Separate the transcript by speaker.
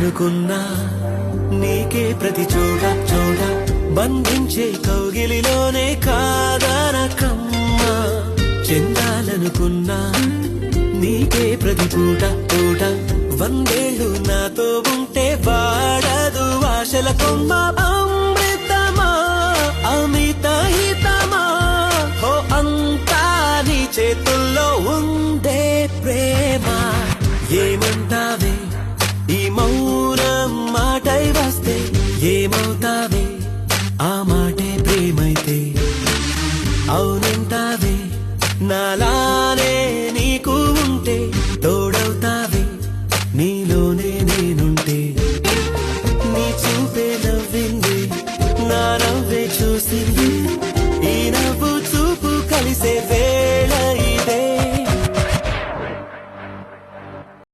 Speaker 1: చెందాలనుకున్నా నీకే ప్రతి చోట బంధించే కౌగిలిలోనే కాదనకమ్మా. చెందాలనుకున్నా నీకే ప్రతి పూట వందేళ్ళు నాతో ఉంటే వాడదు ఆశల కొమ్మ. అమృతమా అమిత హితమా హో అంతా నీ చేతుల్లో ఉందే ప్రేమ. ఏమంటావే ఈ మౌనం మాటై వస్తే, ఏమవుతావే ఆ మాటే ప్రేమైతే. అవునంటావే నాలా